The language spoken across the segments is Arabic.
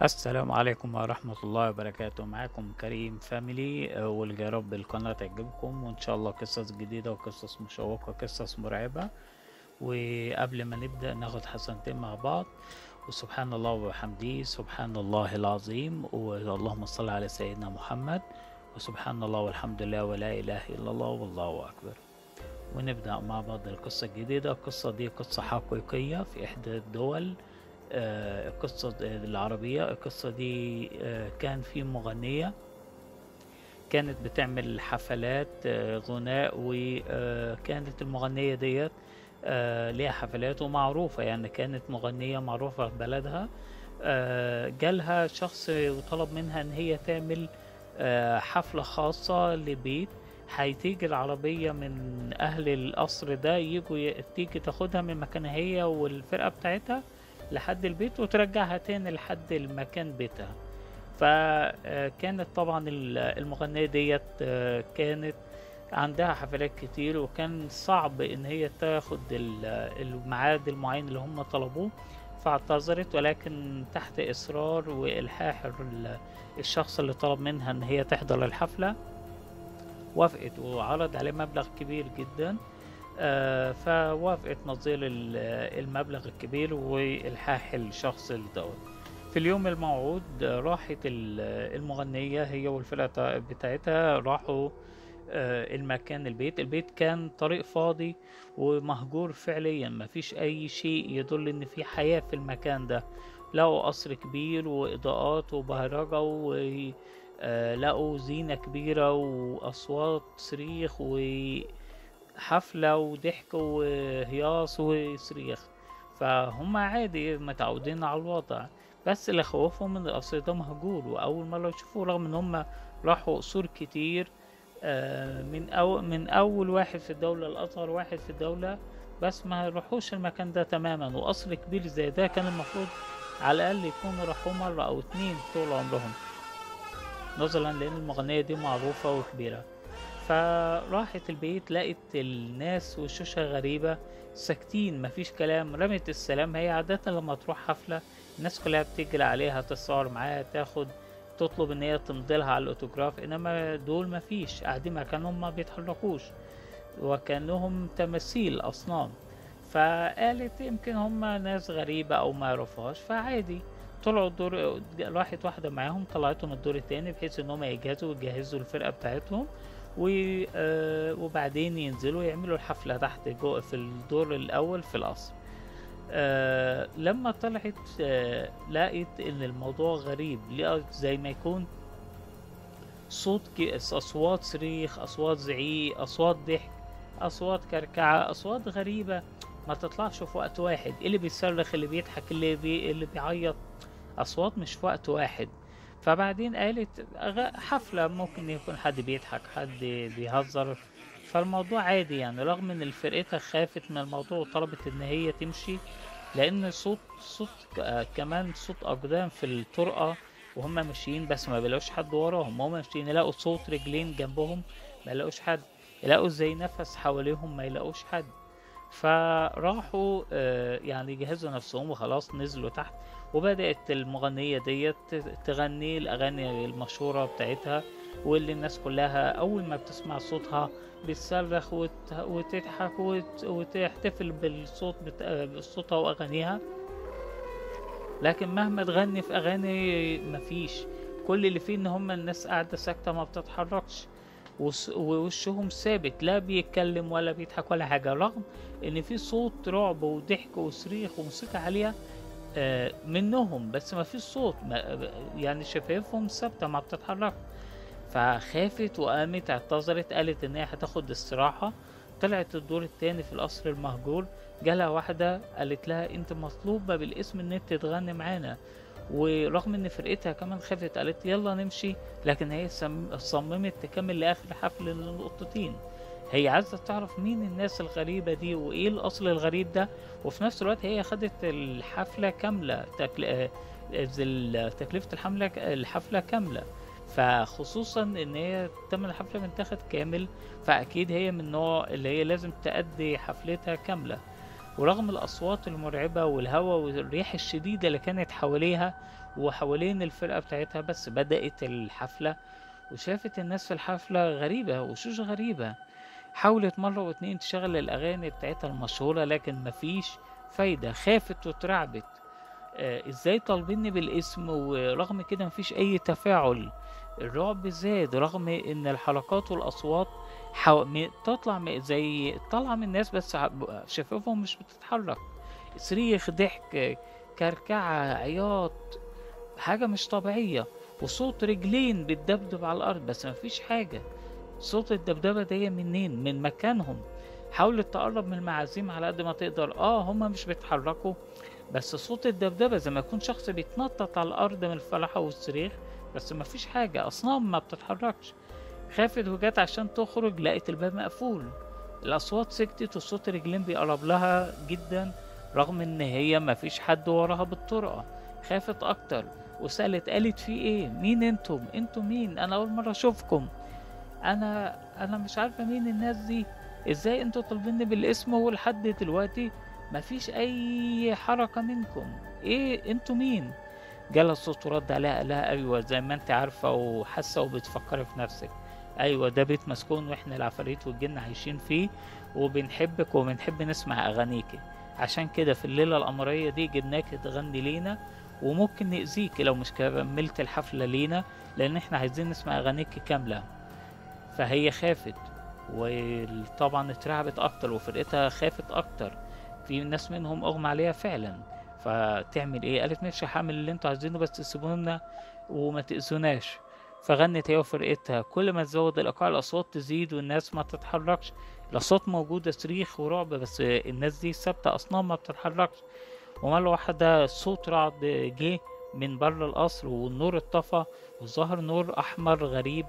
السلام عليكم ورحمة الله وبركاته. معاكم كريم فاميلي، واللي يا رب القناة تعجبكم وإن شاء الله قصص جديدة وقصص مشوقة وقصص مرعبة. وقبل ما نبدأ ناخد حسنتين مع بعض، وسبحان الله وبحمده سبحان الله العظيم، واللهم صل على سيدنا محمد، وسبحان الله والحمد لله ولا إله إلا الله والله أكبر. ونبدأ مع بعض القصة الجديدة. القصة دي قصة حقيقية في إحدى الدول القصة العربية. القصة دي كان في مغنية كانت بتعمل حفلات غناء، وكانت المغنية ديت ليها حفلات ومعروفة، يعني كانت مغنية معروفة في بلدها. جالها شخص وطلب منها ان هي تعمل حفلة خاصة لبيت. هتيجي العربية من أهل القصر ده تيجي تاخدها من مكانها هي والفرقة بتاعتها لحد البيت وترجعها تاني لحد المكان بيتها. فكانت طبعا المغنية ديت كانت عندها حفلات كتير، وكان صعب ان هي تاخد الميعاد المعين اللي هم طلبوه. فاعتذرت، ولكن تحت اصرار والحاح الشخص اللي طلب منها ان هي تحضر الحفلة وافقت، وعرض عليه مبلغ كبير جدا. فوافقت نظير المبلغ الكبير والحاح الشخص الدول. في اليوم الموعود راحت المغنية هي والفرقة بتاعتها، راحوا البيت كان طريق فاضي ومهجور فعليا، مفيش أي شيء يدل إن في حياة في المكان ده. لقوا قصر كبير وإضاءات وبهرجة، ولقوا زينة كبيرة وأصوات صريخ وحفلة وضحك وهياص وصريخ. فهم عادي متعودين على الوضع، بس اللي خوفهم ان القصر ده مهجور واول مرة يشوفوه، رغم ان هم راحوا قصور كتير. من اول واحد في الدولة لاصغر واحد في الدولة، بس ما يروحوش المكان ده تماما. وقصر كبير زي ده كان المفروض على الاقل يكونوا راحوا مرة او اتنين طول عمرهم، نظرا لان المغنية دي معروفة وكبيرة. فراحت البيت لقت الناس وشوشها غريبة، ساكتين مفيش كلام، رمت السلام. هي عادة لما تروح حفلة الناس كلها بتجري عليها تتصور معاها، تطلب ان هي تمضيلها على الاوتوجراف، انما دول مفيش، قاعدين مكانهم ما بيتحركوش وكأنهم تماثيل اصنام. فقالت يمكن هم ناس غريبة او ما يعرفوهاش، فعادي. طلعوا الدور، راحت واحدة معاهم طلعتهم الدور التاني بحيث ان هم يجهزوا الفرقة بتاعتهم، وبعدين ينزلوا يعملوا الحفلة تحت جو في الدور الأول في القصر. لما طلعت لقيت إن الموضوع غريب، لقيت زي ما يكون أصوات صريخ، أصوات زعيق، أصوات ضحك، أصوات كركعة، أصوات غريبة ما تطلعش في وقت واحد. اللي بيصرخ، اللي بيضحك، اللي بيعيط، أصوات مش في وقت واحد. فبعدين قالت حفلة ممكن يكون حد بيضحك، حد بيهزر، فالموضوع عادي يعني. رغم ان فرقتها خافت من الموضوع وطلبت ان هي تمشي، لان صوت كمان صوت اقدام في الطرقة وهم ماشيين، بس ما بيلاقوش حد وراهم. هم ماشيين يلاقوا صوت رجلين جنبهم، ما يلاقوش حد. يلاقوا زي نفس حواليهم، ما يلاقوش حد. فراحوا يعني جهزوا نفسهم وخلاص نزلوا تحت. وبدأت المغنية ديت تغني الأغاني المشهورة بتاعتها، واللي الناس كلها أول ما بتسمع صوتها بتصرخ وتضحك وتحتفل بالصوت بصوتها وأغانيها. لكن مهما تغني في أغاني مفيش، كل اللي فيه إن هما الناس قاعدة ساكتة ما بتتحركش، ووشهم ثابت، لا بيتكلم ولا بيضحك ولا حاجة، رغم ان في صوت رعب وضحك وصريخ وموسيقى عالية منهم، بس ما فيش صوت، يعني شفايفهم ثابتة ما بتتحرك. فخافت وقامت اعتذرت، قالت ان هي هتاخد استراحة. طلعت الدور التاني في القصر المهجور، جالها واحدة قالت لها انت مطلوبة بالاسم ان انت تغني معانا. ورغم ان فرقتها كمان خافت قالت يلا نمشي، لكن هي صممت تكمل لاخر حفل للنقطتين. هي عايزة تعرف مين الناس الغريبة دي وايه الاصل الغريب ده. وفي نفس الوقت هي خدت الحفلة كاملة، تكلفة الحفلة كاملة. فخصوصا ان هي تم الحفلة متاخد كامل، فاكيد هي من النوع اللي هي لازم تأدي حفلتها كاملة. ورغم الأصوات المرعبة والهوا والريح الشديدة اللي كانت حواليها وحوالين الفرقة بتاعتها، بس بدأت الحفلة. وشافت الناس في الحفلة غريبة، وشوش غريبة. حاولت مرة واتنين تشغل الأغاني بتاعتها المشهورة، لكن مفيش فايدة. خافت واترعبت. ازاي طالبيني بالاسم ورغم كده مفيش اي تفاعل. الرعب زاد رغم ان الحركات والاصوات تطلع زي طالعة من الناس، بس شفافهم مش بتتحرك. صريخ، ضحك، كركعة، عياط، حاجة مش طبيعية. وصوت رجلين بتدبدب على الارض، بس مفيش حاجة. صوت الدبدبة دي منين؟ من مكانهم. حاولت تقرب من المعازيم على قد ما تقدر، هما مش بيتحركوا، بس صوت الدبدبة زي ما يكون شخص بيتنطط على الأرض من الفرحة والصريخ، بس مفيش حاجة، أصنام ما بتتحركش. خافت وجات عشان تخرج، لقت الباب مقفول. الأصوات سكتت وصوت رجلين بيقرب لها جدا، رغم إن هي مفيش حد وراها بالطرقة. خافت أكتر وسألت، قالت في إيه؟ مين انتم مين؟ أنا أول مرة أشوفكم. انا مش عارفه مين الناس دي. ازاي انتوا طالبيني بالاسم ولحد دلوقتي مفيش اي حركه منكم؟ ايه انتوا مين؟ جالها الصوت ورد عليها، قال لها ايوه زي ما انت عارفه وحاسه وبتفكري في نفسك. ايوه ده بيت مسكون، واحنا العفاريت والجن عايشين فيه، وبنحبك وبنحب نسمع اغانيكي. عشان كده في الليله القمريه دي جبناك تغني لينا، وممكن نأذيكي لو مش كملت الحفله لينا، لان احنا عايزين نسمع اغانيكي كامله. فهي خافت، وطبعا اترعبت اكتر، وفرقتها خافت اكتر. في ناس منهم اغمى عليها فعلا. فتعمل ايه؟ قالت ماشي، هعمل اللي انتوا عايزينه، بس تسيبونا وما تأذوناش. فغنت هي وفرقتها، كل ما تزود الايقاع الاصوات تزيد والناس ما تتحركش. الاصوات موجودة، صريخ ورعب، بس الناس دي ثابتة اصلا ما بتتحركش. ومرة واحدة صوت رعد جه من بره القصر، والنور اتطفى، وظهر نور احمر غريب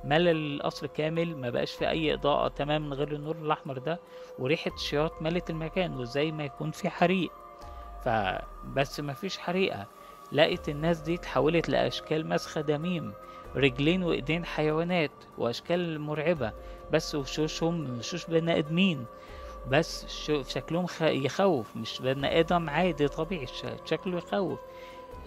ملى القصر كامل، ما بقاش في اي اضاءة تماما غير النور الاحمر ده. وريحة شياط ملت المكان، وزي ما يكون في حريق. فبس ما فيش حريقة. لقيت الناس دي اتحولت لاشكال مسخة دميم، رجلين وايدين حيوانات واشكال مرعبة، بس وشوشهم وشوش بني ادمين. بس شكلهم يخوف، مش بني ادم عادي طبيعي، شكله يخوف.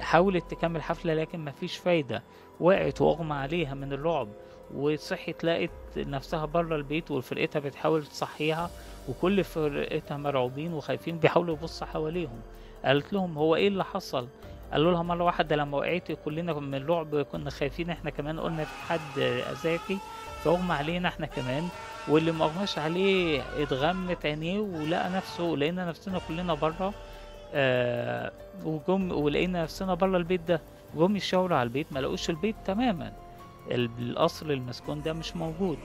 حاولت تكمل حفلة لكن مفيش فايدة. وقعت واغمى عليها من الرعب، وصحت لقت نفسها بره البيت، وفرقتها بتحاول تصحيها، وكل فرقتها مرعوبين وخايفين بيحاولوا يبصوا حواليهم. قالت لهم هو ايه اللي حصل؟ قالوا لها مرة واحدة لما وقعتي كلنا من الرعب كنا خايفين، احنا كمان قلنا في حد اذاكي فاغمى علينا احنا كمان. واللي مغماش عليه اتغمت عينيه ولقى نفسه، ولقينا نفسنا كلنا بره. وجم ولقينا نفسنا بره البيت ده. جم يشاوروا على البيت، ما لقوش البيت تماما، القصر المسكون ده مش موجود.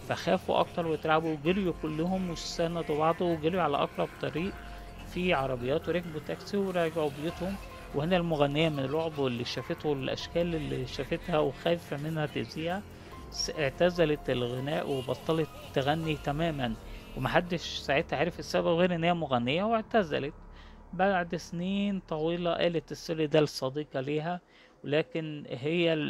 فخافوا اكتر واترعبوا، وجريوا كلهم وسندوا بعض وجريوا على اقرب طريق في عربيات، وركبوا تاكسي ورجعوا بيوتهم. وهنا المغنية من الرعب واللي شافته الاشكال اللي شافتها وخايفة منها تأذيها، اعتزلت الغناء وبطلت تغني تماما. ومحدش ساعتها عرف السبب غير ان هي مغنية واعتزلت. بعد سنين طويلة قالت السر ده لصديقة ليها، ولكن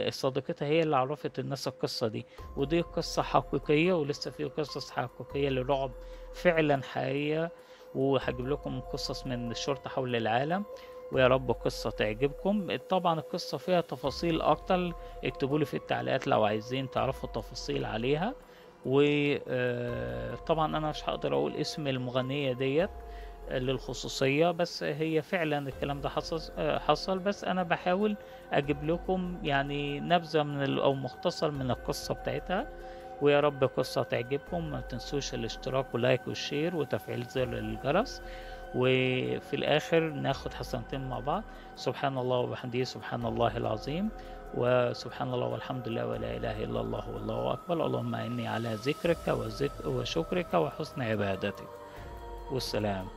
صديقتها هي اللي عرفت الناس القصة دي. ودي قصة حقيقية، ولسه في قصص حقيقية للرعب فعلا حقيقية. وهجيب لكم قصص من الشرطة حول العالم، ويا رب قصة تعجبكم. طبعا القصة فيها تفاصيل أكتر، اكتبوا لي في التعليقات لو عايزين تعرفوا تفاصيل عليها. وطبعا أنا مش هقدر أقول اسم المغنية ديت للخصوصية، بس هي فعلا الكلام ده حصل، بس أنا بحاول أجيب لكم يعني نبذة أو مختصر من القصة بتاعتها. ويا رب قصة تعجبكم. ما تنسوش الاشتراك ولايك والشير وتفعيل زر الجرس. وفي الآخر ناخد حسنتين مع بعض. سبحان الله وبحمده سبحان الله العظيم، وسبحان الله والحمد لله ولا إله إلا الله والله أكبر. اللهم إني على ذكرك وشكرك وحسن عبادتك. والسلام.